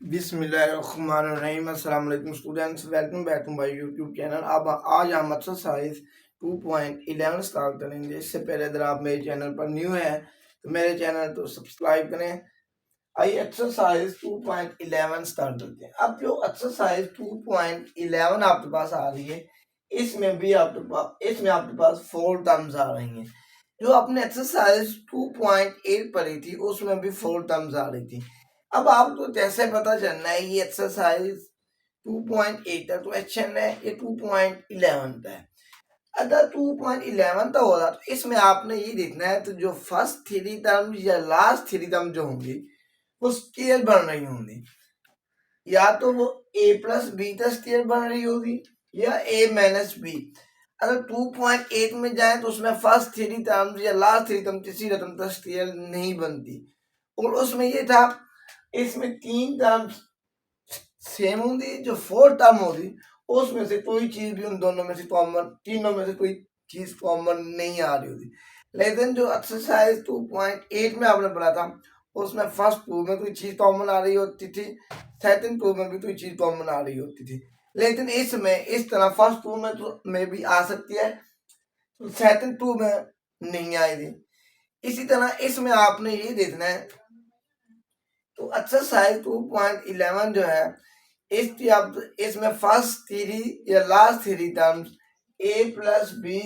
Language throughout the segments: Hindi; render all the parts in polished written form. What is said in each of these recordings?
बिस्मिल्लाहिर्रहमानिर्रहीम। अस्सलाम वालेकुम students, welcome back to my YouTube channel. अब आज हम एक्सरसाइज 2.11 स्टार्ट करेंगे। इससे पहले अगर आप मेरे चैनल पर न्यू हैं तो मेरे चैनल को सब्सक्राइब करें। आइए एक्सरसाइज 2.11 स्टार्ट करते हैं। अब जो एक्सरसाइज 2.11 आपके पास आ रही है, इसमें आपके पास 4 टर्म्स आ रही हैं। जो आपने एक्सरसाइज 2.8 पढ़ी थी उसमें भी 4 टर्म्स आ रही थी। अब आपको कैसे पता चलना है ये एक्सरसाइज 2.8 है तो क्वेश्चन है ये 2.11 का है। अगर 2.11 का होगा तो इसमें आपने ये देखना है तो जो फर्स्ट 3 टर्म या लास्ट 3 टर्म जो होंगी वो स्केयर बन रही होंगी, या तो वो a प्लस बी का स्केयर बन रही होगी या a माइनस बी। अगर 2.8 में जाए तो उसमें फर्स्ट 3 टर्म या लास्ट 3 टर्म किसी रकम का स्केयर नहीं बनती। और उसमें ये था इसमें 3 टर्म सेम होंगी, जो 4 टर्म होगी उसमें से कोई चीज भी उन दोनों में से कॉमन, तीनों में से कोई चीज कॉमन नहीं आ रही होती। लेकिन जो एक्सरसाइज 2.8 में आपने पढ़ा था उसमें फर्स्ट 2 में कोई चीज कॉमन आ रही होती थी, सेकंड 2 में भी कोई चीज कॉमन आ रही होती थी। लेकिन इसमें इस तरह फर्स्ट 2 में तो में भी आ सकती है तो सेकंड 2 में नहीं आएगी। इसी तरह इसमें आपने ये देखना है तो एक्सरसाइज 2.11 जो है इसकी आप इसमें फर्स्ट 3 या last 3 terms a plus B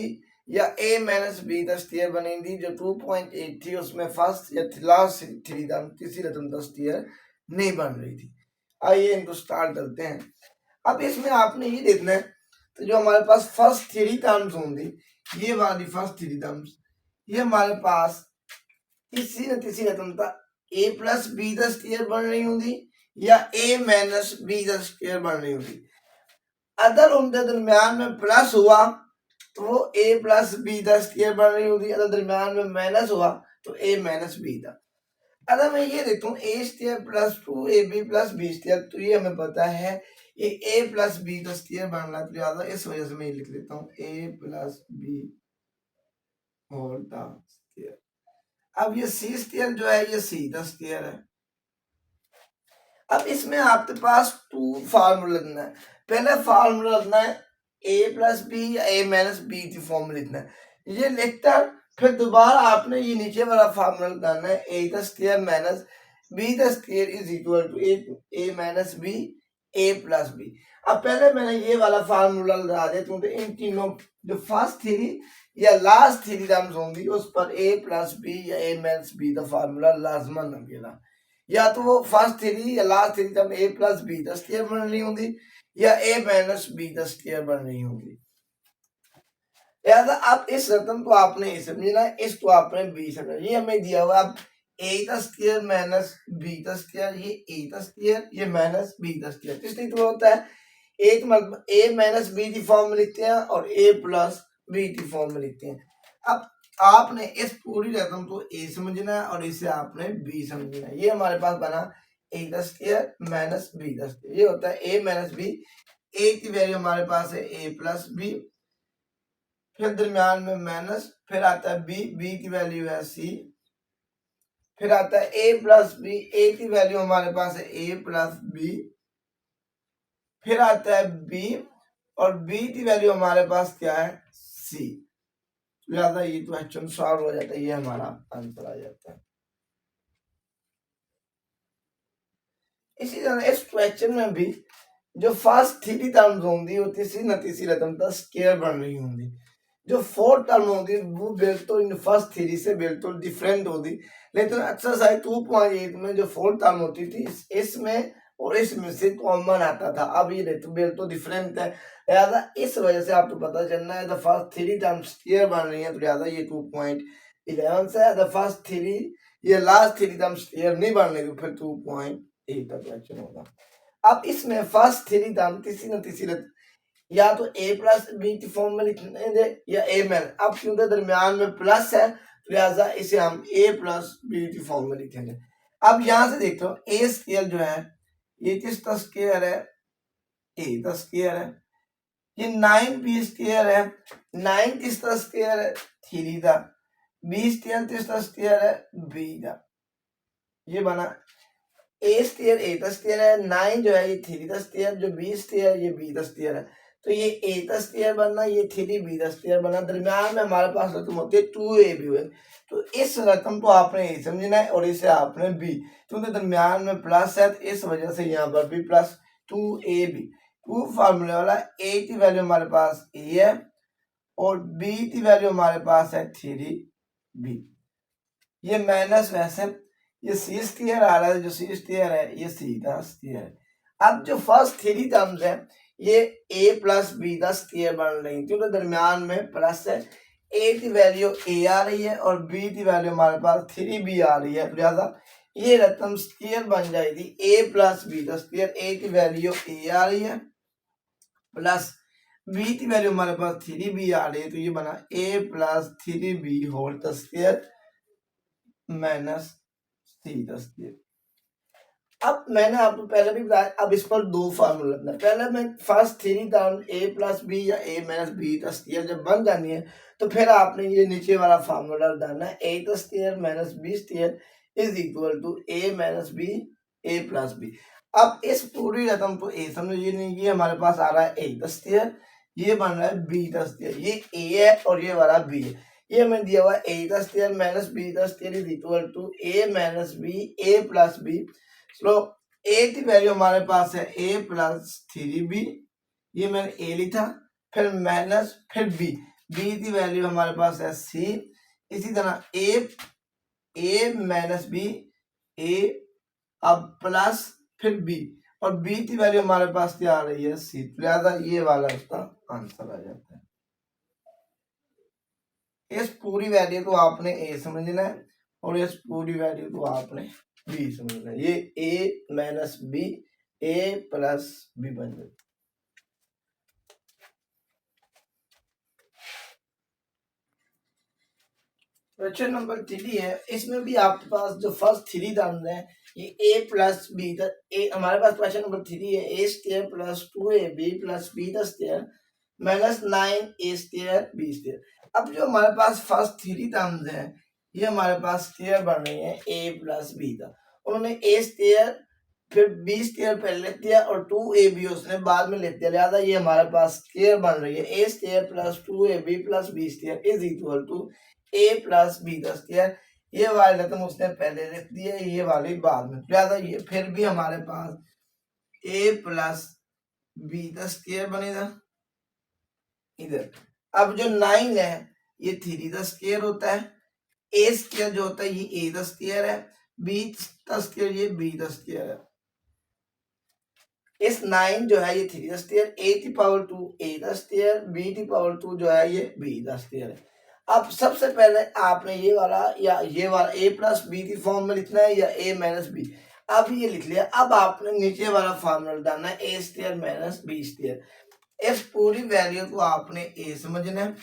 या a माइनस बी का स्टेयर बनेंगी। जो 2.8 थी उसमें फर्स्ट या लास्ट 3 टर्म किसी रकम का स्टेयर नहीं बन रही थी। आइए इनको स्टार्ट करते हैं। अब इसमें आपने ये देखना है तो जो हमारे पास फर्स्ट 3 टर्म्स होंगी, ये वाली फर्स्ट 3 टर्म्स ये हमारे पास किसी न किसी रकम का a प्लस बी का स्केयर बन रही होंगी या a माइनस बी का स्केयर बन रही होंगी। अगर उनके दरमियान में प्लस हुआ तो वो a प्लस बी का स्केयर बन रही होगी, अगर दरमियान में माइनस हुआ तो a माइनस बी का। अगर मैं ये देखता हूँ a square plus 2ab plus B square, तो ये हमें पता है ये a प्लस बी का स्केयर बन रहा है, तो ज्यादा इस वजह से मैं ये लिख लेता हूँ a प्लस बी होल का स्केयर। अब ये सी स्केयर जो है ये सी का स्केयर है। अब इसमें आपके पास 2 फार्मूला लिखना है। पहले फार्मूला लिखना है a प्लस बी या a माइनस बी की फॉर्म में लिखना है। ये लिखकर फिर दोबारा आपने ये नीचे वाला फार्मूला लगाना है a का स्क्वायर माइनस b का square is equal to a minus b a plus B. अब पहले मैंने ये वाला फार्मूला लगा दिया क्योंकि इन तीनों जो फर्स्ट 3 या लास्ट 3 टर्म्स होंगी उस पर a प्लस बी या a माइनस बी का फार्मूला लाजमन लगेगा। या तो वो फर्स्ट 3 या last 3 term a plus B का स्क्वायर बन रही होंगी या a माइनस बी का स्क्वायर बन रही होंगी। लिहाजा अब इस रकम को आपने ए समझना, इसको आपने बी समझना। ये हमें दिया हुआ अब a का स्क्वायर माइनस बी का स्क्वायर, ये a का स्क्वायर ये माइनस बी का स्क्वायर। किस तरीके में होता है एक मतलब a माइनस बी की फॉर्म में लिखते हैं और a प्लस बी की फॉर्म में लिखते हैं। अब आपने इस पूरी रकम को a समझना है और इसे आपने b समझना है। ये हमारे पास बना a का स्क्वायर माइनस b का स्क्वायर, ये होता है a माइनस b। a की वैल्यू हमारे पास है a प्लस बी, फिर दरमियान में माइनस, फिर आता है b, b की वैल्यू है c, फिर आता है a प्लस बी, a की वैल्यू हमारे पास है a प्लस बी, फिर आता है b और b की वैल्यू हमारे पास क्या है c। लिहाजा ये तो क्वेश्चन सॉल्व हो जाता है, ये हमारा आंसर आ जाता है। इसी तरह इस क्वेश्चन में भी जो फर्स्ट 3 टर्म्स होंगी वो किसी न किसी रकम का स्क्वायर बन रही होंगी। जो 4 टर्म होगी वो बिल्कुल इन फर्स्ट 3 से बिल्कुल डिफरेंट होगी। लेकिन एक्सरसाइज 2.8 में जो 4 टर्म होती थी इसमें और इसमें से कॉमन आता था। अब ये बिल्कुल डिफरेंट है, लिहाजा इस वजह से आपको पता चलना है द फर्स्ट 3 टर्म्स स्क्वायर बन रही है, तो लिहाजा ये 2.11 से है। द फर्स्ट 3 ये लास्ट 3 टर्म्स स्क्वायर नहीं बन रही तो फिर 2.8 का क्वेश्चन होगा। अब इसमें फर्स्ट 3 टर्म किसी न किसी या तो a प्लस बी की फॉर्म में लिखने दे या a में। अब क्योंकि दरमियान में प्लस है तो लिहाजा इसे हम a प्लस बी की फॉर्म में लिखेंगे। अब यहां से देखो a स्क्वायर जो है ये किसका स्क्वायर है a का स्क्वायर है, ये 9b स्क्वायर है, 9 किसका स्क्वायर है 3 का, b स्क्वायर किसका स्क्वायर है b का। ये बना ए स्क्वायर ए का स्क्वायर है, 9 जो है ये 3 का स्क्वायर, जो बी स्क्वायर ये बी का स्क्वायर है। तो ये ए का स्क्वायर बनना, ये 3 बी का स्क्वायर बनना, दरमियान में हमारे पास रकम होती है 2a भी हुए। तो इस रकम को आपने ए समझना है और इसे आपने बी, क्योंकि दरमियान में प्लस है तो इस वजह से यहाँ पर भी प्लस 2ab। 2 फार्मूले वाला, ए की वैल्यू हमारे पास ए है और बी की वैल्यू हमारे पास है 3b। ये माइनस वैसे ये सी स्क्वायर आ रहा है, जो सी स्क्वायर है ये सी का स्क्वायर है। अब जो फर्स्ट 3 टर्म्स है ये a प्लस बी का स्क्वायर बन रही है, क्योंकि दरमियान में प्लस है। a की वैल्यू a आ रही है और b की वैल्यू हमारे पास 3b आ रही है, लिहाजा ये रकम स्क्वायर बन जाएगी a प्लस बी का स्क्वायर। a की वैल्यू a आ रही है प्लस b की वैल्यू हमारे पास 3b आ रही है, तो ये बना a प्लस 3b होल का स्क्वायर माइनस सी का स्क्वायर। अब मैंने आपको पहले भी बताया, अब इस पर दो फार्मूला लगना है। पहले मैं फर्स्ट 3 टर्म ए प्लस बी या ए माइनस बी का स्क्वायर जब बन जानी है तो फिर आपने ये नीचे वाला फार्मूला डालना है, ए का square minus B square is equal to A minus B A plus B. अब इस पूरी रकम को ए समझिए, नहीं ये हमारे पास आ रहा है ए का स्क्वायर, ये बन रहा है बी का स्क्वायर, ये ए है और ये वाला बी है। ये हमें दिया हुआ है ए का स्क्वायर माइनस बी का square is equal to A minus B A plus B. तो ए की वैल्यू हमारे पास है a प्लस 3b, ये मैंने a लिखा, फिर माइनस फिर b, b की वैल्यू हमारे पास है c। इसी तरह a माइनस b a, अब प्लस फिर b और b की वैल्यू हमारे पास क्या आ रही है c, लिहाजा ये वाला इसका आंसर आ जाता है। इस पूरी वैल्यू को आपने a समझना है और इस पूरी वैल्यू को आपने बी समझना है। ये a minus B a plus B बन जाए। क्वेश्चन नंबर 3 है, इसमें भी आपके पास जो फर्स्ट 3 टर्म्स हैं ये a प्लस बी का, ए हमारे पास क्वेश्चन नंबर 3 है a square plus 2ab plus b का square minus 9a square b square. अब जो हमारे पास फर्स्ट 3 टर्म्स हैं ये हमारे पास स्क्वायर बन रही है a प्लस b का, उन्होंने a स्क्वायर फिर b स्क्वायर पहले लिख दिया और 2ab उसने बाद में लिख दिया, लिहाजा ये हमारे पास स्क्वायर बन रही है a square plus 2ab plus b square is equal to a plus b का स्क्वायर। ये वाली रकम उसने पहले लिख दी है, ये वाली बाद में, लिहाजा ये फिर भी हमारे पास a प्लस b का स्क्वायर बनेगा इधर। अब जो 9 है ये 3 का स्क्वायर होता है, a स्क्वायर जो होता है ये a का स्क्वायर है, b का स्क्वायर ये b का स्क्वायर है। इस 9 जो है ये 3 का स्क्वायर, a की पावर 2 a का स्क्वायर, b की पावर 2 जो है ये b का स्क्वायर है। अब सबसे पहले आपने ये वाला या ये वाला a प्लस बी की फॉर्म में लिखना है या a माइनस बी, अब ये लिख लिया। अब आपने नीचे वाला फॉर्मूला डालना है a square minus B square. इस पूरी वैल्यू को आपने a समझना है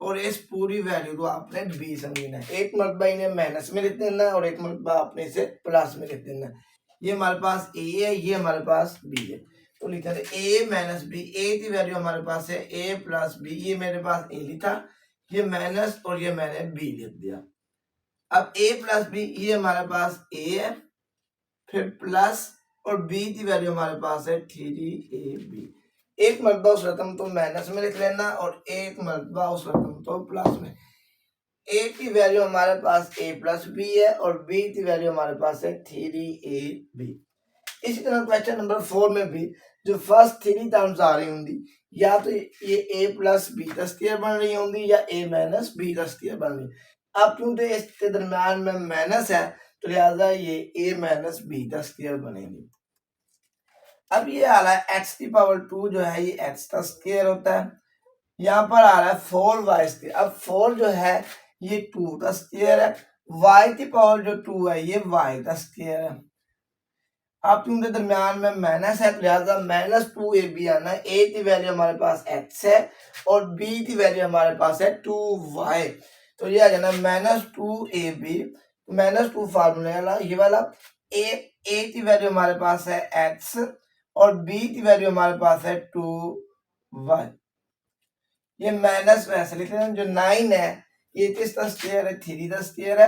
और इस पूरी वैल्यू को आपने b समझना है। एक मरतबा इन्हें माइनस में लिख देना है और एक मरतबा आपने इसे प्लस में लिख देना है। ये हमारे पास a है, ये हमारे पास b है, तो लिखा है a माइनस बी, a की वैल्यू हमारे पास है a प्लस बी, ये मेरे पास a लिखा, ये माइनस और ये मैंने b लिख दिया। अब a प्लस बी ये हमारे पास a है, फिर प्लस और b की वैल्यू हमारे पास है 3ab। एक मरतबा उस रकम तो माइनस में लिख लेना और एक मरतबा उस रकम तो प्लस में। a की वैल्यू हमारे पास a प्लस बी है और b की वैल्यू हमारे पास है 3ab। इसी तरह क्वेश्चन नंबर 4 में भी जो फर्स्ट 3 टर्म्स आ रही होंगी या तो ये a प्लस बी का स्क्वायर बन रही होंगी या a माइनस बी का स्क्वायर बन रही। अब क्योंकि इसके दरम्यान में माइनस है तो लिहाजा ये a माइनस बी का स्क्वायर बनेगी। अब ये आ रहा है x की पावर 2 जो है ये x का स्क्वायर होता है, यहाँ पर आ रहा है 4y स्क्वायर। अब 4 जो है ये 2 का स्क्वायर है, y की पावर जो 2 है ये y का स्क्वायर है। अब क्योंकि दरमियान में माइनस है तो लिहाजा माइनस 2ab आना है। a की वैल्यू हमारे पास x है और b की वैल्यू हमारे पास है 2y, तो ये आ जाना माइनस 2ab, माइनस 2 फार्मूला वाला ये वाला। a की वैल्यू हमारे पास है x और b की वैल्यू हमारे पास है 2y। ये माइनस वैसे लिख रहे हैं, जो 9 है ये किसका स्क्वायर है 3 का स्क्वायर है,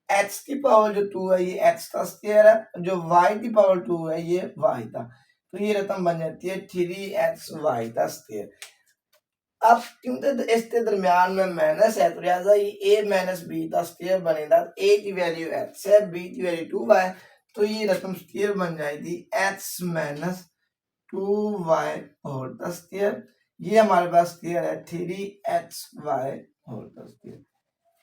x की पावर जो 2 है ये x का स्क्वायर है, जो y की पावर 2 है ये y का, तो ये रकम बन जाती है 3xy का स्क्वायर। अब क्योंकि इसके दरमियान में माइनस है तो लिहाजा ये a माइनस बी का स्क्वायर बनेगा। a की वैल्यू x है, b की वैल्यू 2y, तो ये रकम स्क्वायर बन जाएगी x माइनस 2y होल का स्क्वायर। ये हमारे पास स्क्वायर है 3xy होल का स्क्वायर।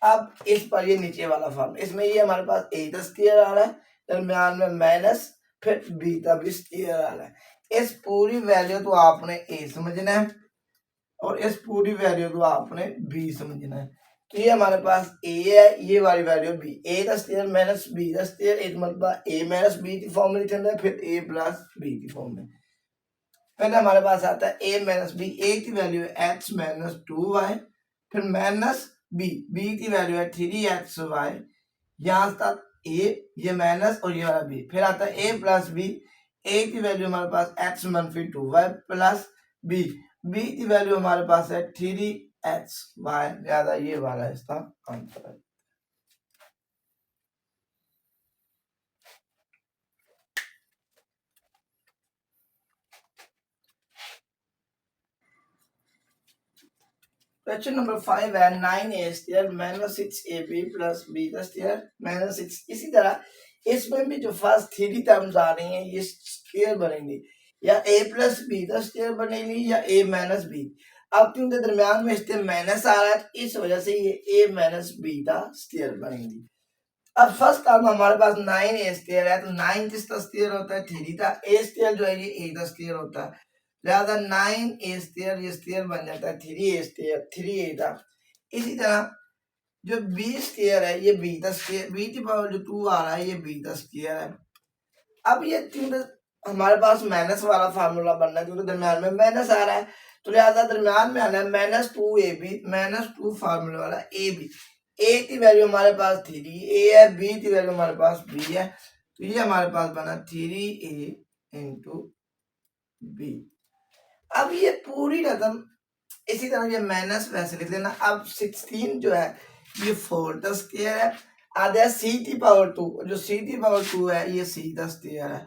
अब इस पर ये नीचे वाला फॉर्म, इसमें ये हमारे पास a का स्क्वायर आ रहा है, दरमियान में माइनस, फिर b का भी स्क्वायर आ रहा है। इस पूरी वैल्यू तो आपने a समझना है और इस पूरी वैल्यू को आपने b समझना है। तो ये हमारे पास a है, ये वाली वैल्यू b, a का स्क्वायर माइनस b का स्क्वायर, एक मतलब a माइनस b की फॉर्म में लिखना है, फिर a प्लस b की फॉर्म में। पहले हमारे पास आता है a माइनस b, a की वैल्यू है x माइनस 2y, फिर माइनस b, b की वैल्यू है 3xy, यहाँ तक a, ये माइनस और ये वाला b, फिर आता है a प्लस b, a की वैल्यू हमारे पास x मनफी 2y प्लस b, b की वैल्यू हमारे पास है 3xy, ज्यादा ये वाला इसका आंसर है। क्वेश्चन नंबर 5 है 9a square minus 6ab plus b का स्क्वायर माइनस 6। इसी तरह इसमें भी जो फर्स्ट थ्री टर्म्स आ रही हैं ये स्क्वायर बनेंगी, या a प्लस b का स्क्वायर बनेगी या a माइनस b। अब क्योंकि दरमियान में इसके माइनस आ रहा है इस वजह से ये a माइनस b का स्क्वायर बनेगी। अब फर्स्ट टर्म हमारे पास 9a स्क्वायर है, तो 9 किसका स्क्वायर होता है, 3 का, a स्क्वायर जो है ये a का स्क्वायर होता है, लिहाजा 9a स्क्वायर ये स्क्वायर बन जाता है 3a स्क्वायर, 3a का। इसी तरह जो b स्क्वायर है ये b का स्क्वायर, b की पावर जो 2 आ रहा है ये b का स्क्वायर है। अब ये हमारे पास माइनस वाला फार्मूला बनना है क्योंकि दरमियान में माइनस आ रहा है, तो लिहाजा दरमियान में आना है माइनस 2ab, माइनस 2 फार्मूले वाला ab। a की वैल्यू हमारे पास 3a है, b की वैल्यू हमारे पास b है, तो ये हमारे पास बना 3a इंटू b। अब ये पूरी रकम इसी तरह ये माइनस वैसे लिख लेना। अब 16 जो है ये 4 का स्क्वायर है, आधा c की पावर 2, जो c की पावर 2 है ये c का स्क्वायर है,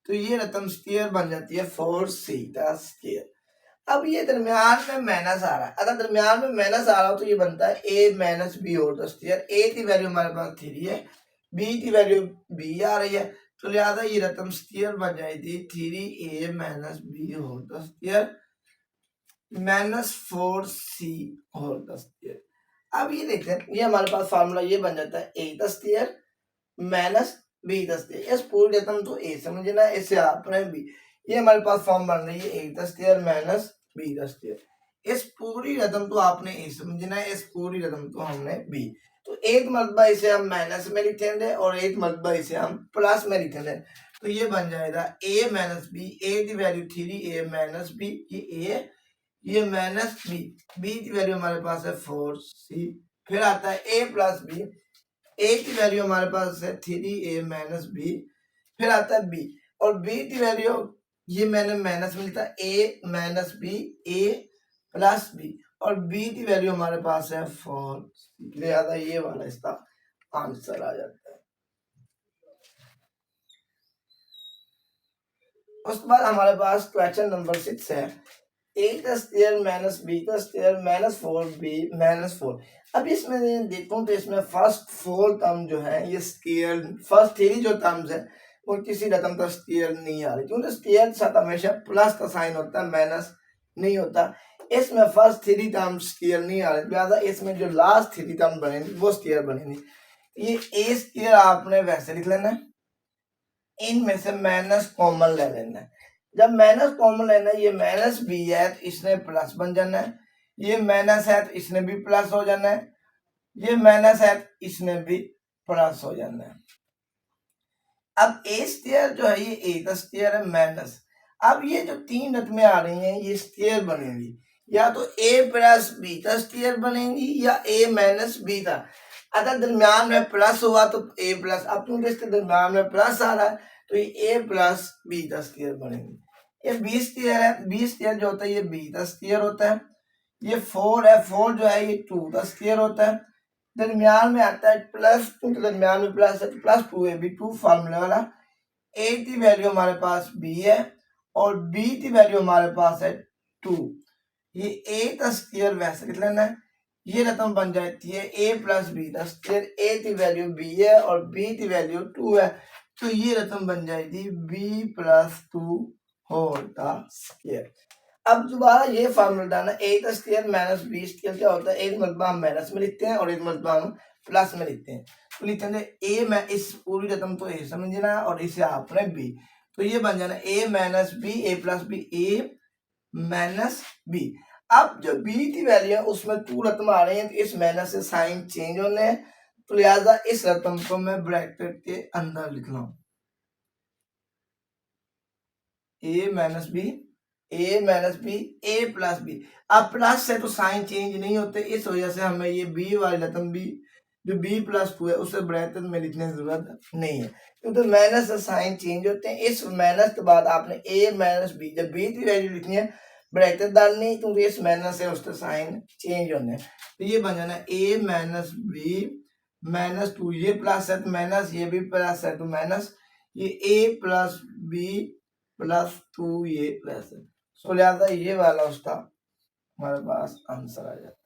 तो ये रकम स्क्वायर बन जाती है 4c का स्क्वायर। अब ये दरमियान में माइनस आ रहा है, अगर दरमियान में माइनस आ रहा हो तो ये बनता है a माइनस बी होल का स्क्वायर। a की वैल्यू हमारे पास 3 है, b की वैल्यू b आ रही है, तो लिहाजा ये रकम स्क्वायर बन जाएगी 3a माइनस बी होल का स्क्वायर माइनस 4c होल का स्क्वायर। अब ये देखते हैं, ये हमारे पास फार्मूला ये बन जाता है a का स्क्वायर माइनस b का स्क्वायर। इस पूरी रकम तो a समझना है, इससे आपने b, ये हमारे पास फॉर्म बन रही है a का स्क्वायर माइनस b का स्क्वायर। इस पूरी रकम तो आपने a समझना है, इस पूरी रकम तो हमने b। तो एक मरतबा इसे हम माइनस में लिखेंगे और एक मरतबा इसे हम प्लस में लिखेंगे, तो ये बन जाएगा a माइनस b, a की वैल्यू 3a माइनस b, ये a, ये माइनस b, b की वैल्यू हमारे पास है 4c, फिर आता है a प्लस b, a की वैल्यू हमारे पास है 3a माइनस b, फिर आता है b, और b की वैल्यू ये मैंने माइनस में लिखा a minus b, a plus b, और b की वैल्यू हमारे पास है 4c, लिहाजा ये वाला इसका आंसर आ जाता है। उसके बाद हमारे पास क्वेश्चन नंबर 6 है a का स्क्वायर माइनस b का स्क्वायर माइनस 4b माइनस 4। अब इसमें देखूं तो इसमें फर्स्ट 4 टर्म जो है ये स्क्वायर, फर्स्ट 3 जो टर्म्स है वो किसी रकम का स्क्वायर नहीं आ रही, क्योंकि स्क्वायर के साथ हमेशा प्लस का साइन होता है, माइनस नहीं होता। इसमें फर्स्ट 3 टर्म स्क्वायर नहीं आ रहे, लिहाजा इसमें जो लास्ट 3 टर्म बनेंगी वो स्क्वायर बनेंगी। ये a स्क्वायर आपने वैसे लिख लेना है, इनमें से माइनस कॉमन ले लेना है। जब माइनस कॉमन लेना है, ये माइनस बी है तो इसने प्लस बन जाना है, ये माइनस है तो इसने भी प्लस हो जाना है, ये माइनस है तो इसने भी प्लस हो जाना है। अब ए स्क्वायर जो है ये ए का स्क्वायर है माइनस, अब ये जो 3 रकमें आ रही हैं ये स्क्वायर बनेंगी, या तो ए प्लस बी का स्क्वायर बनेंगी या ए माइनस बी का। अगर दरमियान में प्लस हुआ तो ए प्लस, अब क्योंकि इसके दरमियान में प्लस आ रहा है तो ये ए प्लस बी का स्क्वायर बनेंगे। ये बी स्क्वायर है, बी स्क्वायर जो होता है ये बी का स्क्वायर होता है, ये 4 है, 4 जो है ये 2 का स्क्वायर होता है, दरमियान में आता है प्लस टू, तो दरमियान में प्लस है तो plus two A B, two फार्मूले वाला। ए की वैल्यू हमारे पास बी है और बी की वैल्यू हमारे पास है टू। ये ए का स्क्वायर वैसे लिख लेना है, ये रकम बन जाती है ए प्लस बी का स्क्वायर। ए की वैल्यू बी है और बी की वैल्यू टू है, तो ये रकम बन जाएगी बी प्लस टू होल का स्क्वायर। अब दोबारा ये फार्मूला डालना, ए का स्क्वायर माइनस बी स्क्वायर क्या होता है, एक मरतबा हम माइनस में लिखते हैं और एक मरतबा हम प्लस में लिखते हैं। तो लिखते हैं ए में इस पूरी रकम को ए समझना है और इसे आपने बी, तो ये बन जाना ए minus B, A plus B, A minus B. अब जो बी की वैल्यू है उसमें टू रकम आ रही है, तो इस माइनस से साइन चेंज होने हैं, तो लिहाजा इस रकम को मैं ब्रैकेट के अंदर लिख रहा हूं, ए minus B, A minus B, A plus B. अब प्लस से तो साइन चेंज नहीं होते, इस वजह से हमें ये बी वाली रकम बी जो बी प्लस टू है उसे ब्रैकेट में लिखने की जरूरत नहीं है, क्योंकि तो माइनस से साइन चेंज होते हैं। इस माइनस के बाद आपने ए माइनस बी, जब बी की वैल्यू लिखनी है ब्रैकेट डालनी, क्योंकि इस माइनस से उसके साइन चेंज होने हैं। तो ये बन जाना ए माइनस बी माइनस टू, ये प्लस है तो माइनस, ये भी प्लस है तो माइनस, ये ए प्लस बी प्लस टू, ये प्लस है। सो लिहाजा ये वाला उसका हमारे पास आंसर आ जाता है।